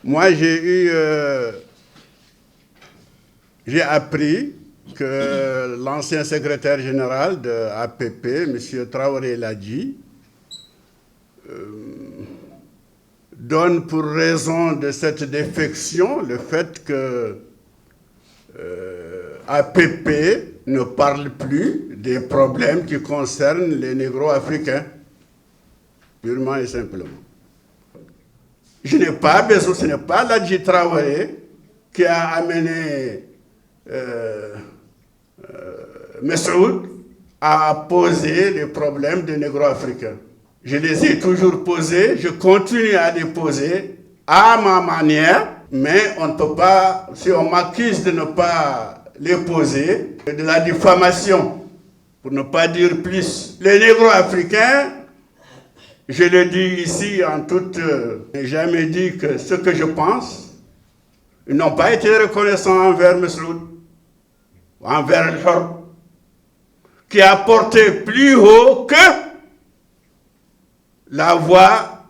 Moi, j'ai appris que l'ancien secrétaire général de APP, M. Traoré Ladji, donne pour raison de cette défection le fait que APP ne parle plus des problèmes qui concernent les négro-africains, purement et simplement. Je n'ai pas besoin, ce n'est pas Ladji Traoré qui a amené Messoud à poser les problèmes des négro-africains. Je les ai toujours posés, je continue à les poser à ma manière, mais on ne peut pas, si on m'accuse de ne pas les poser, de la diffamation, pour ne pas dire plus. Les négro-africains, je le dis ici en toute... je n'ai jamais dit que ce que je pense, ils n'ont pas été reconnaissants envers Messoud, envers le Hor, qui a porté plus haut que leur voix,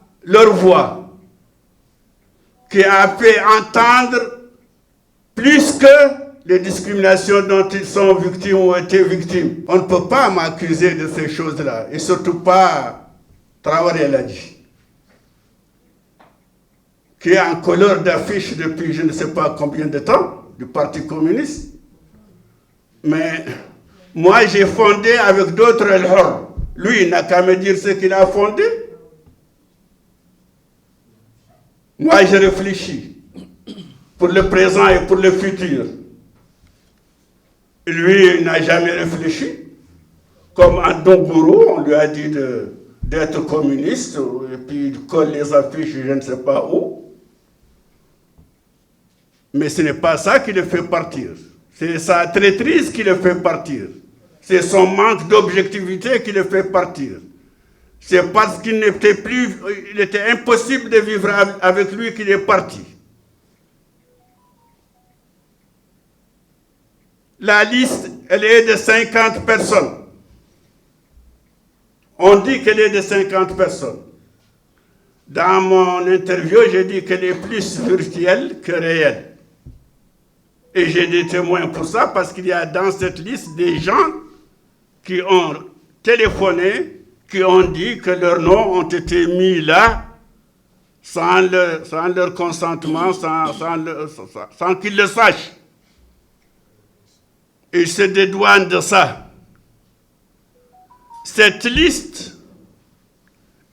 qui a fait entendre plus que les discriminations dont ils sont victimes ou ont été victimes. On ne peut pas m'accuser de ces choses-là, et surtout pas Traoré Ladji, qui est en couleur d'affiche depuis je ne sais pas combien de temps, du Parti communiste. Mais moi, j'ai fondé avec d'autres El Hor. Lui, il n'a qu'à me dire ce qu'il a fondé. Moi, je réfléchis pour le présent et pour le futur. Lui, il n'a jamais réfléchi. Comme en Dongourou, on lui a dit d'être communiste, et puis il colle les affiches, je ne sais pas où. Mais ce n'est pas ça qui le fait partir. C'est sa traîtrise qui le fait partir. C'est son manque d'objectivité qui le fait partir. C'est parce qu'il n'était plus, il était impossible de vivre avec lui qu'il est parti. La liste, elle est de 50 personnes. On dit qu'elle est de 50 personnes. Dans mon interview, j'ai dit qu'elle est plus virtuelle que réelle. Et j'ai des témoins pour ça, parce qu'il y a dans cette liste des gens qui ont téléphoné, qui ont dit que leurs noms ont été mis là sans leur consentement, sans qu'ils le sachent. Ils se dédouanent de ça. Cette liste,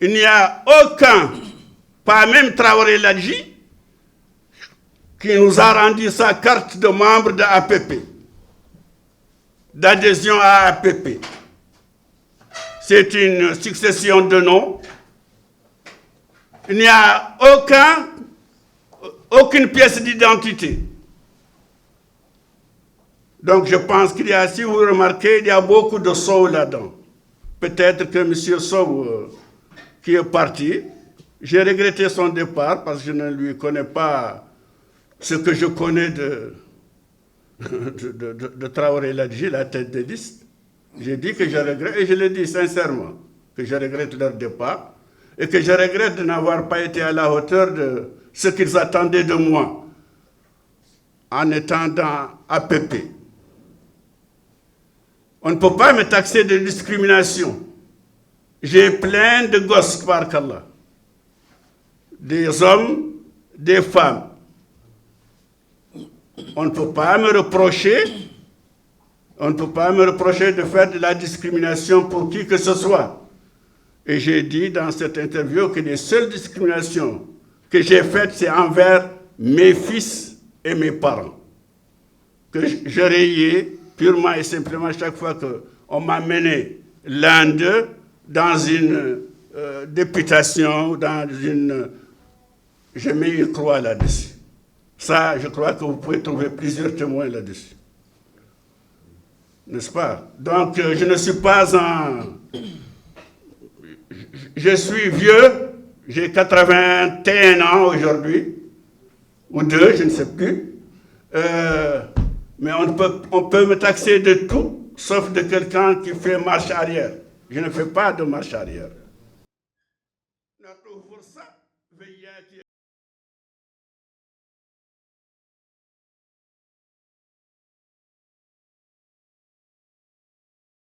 il n'y a aucun, pas même Traoré Ladji, qui nous a rendu sa carte de membre de APP, d'adhésion à APP. C'est une succession de noms. Il n'y a aucune pièce d'identité. Donc je pense qu'il y a, si vous remarquez, il y a beaucoup de Sow là-dedans. Peut-être que M. Sow, qui est parti, j'ai regretté son départ parce que je ne lui connais pas ce que je connais de Traoré Ladji, la tête de liste. J'ai dit que je regrette, et je le dis sincèrement, que je regrette leur départ et que je regrette de n'avoir pas été à la hauteur de ce qu'ils attendaient de moi en étant dans APP. On ne peut pas me taxer de discrimination. J'ai plein de gosses, barakallah. Des hommes, des femmes. On ne peut pas me reprocher de faire de la discrimination pour qui que ce soit. Et j'ai dit dans cette interview que les seules discriminations que j'ai faites, c'est envers mes fils et mes parents. Que je rayais purement et simplement chaque fois qu'on m'a mené l'un d'eux dans une députation, dans une... Je mets une croix là-dessus. Ça, je crois que vous pouvez trouver plusieurs témoins là-dessus. N'est-ce pas? Donc, je ne suis pas un... Je suis vieux, j'ai 81 ans aujourd'hui, ou 2, je ne sais plus. Mais on peut me taxer de tout, sauf de quelqu'un qui fait marche arrière. Je ne fais pas de marche arrière.